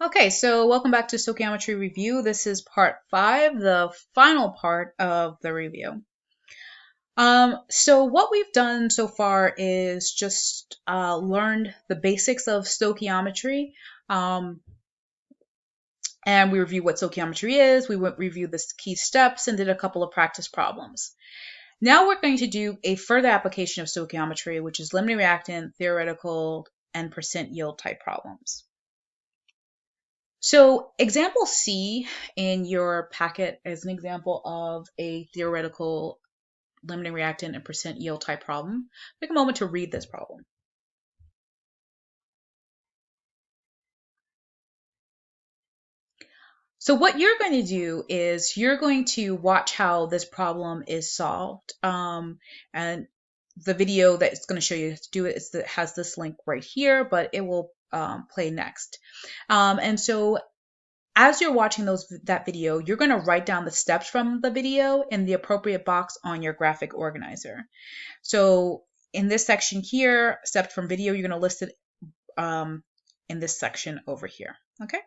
Okay, so welcome back to Stoichiometry Review. This is part 5, the final part of the review. So what we've done so far is just learned the basics of stoichiometry, and we reviewed what stoichiometry is. We reviewed the key steps and did a couple of practice problems. Now we're going to do a further application of stoichiometry, which is limiting reactant, theoretical, and percent yield type problems. So example C in your packet is an example of a theoretical limiting reactant and percent yield type problem. Take a moment to read this problem. So what you're going to do is you're going to watch how this problem is solved. And the video that's going to show you how to do it has this link right here, but it will play next. And so as you're watching that video, you're going to write down the steps from the video in the appropriate box on your graphic organizer. So in this section here, steps from video, you're going to list it in this section over here. Okay.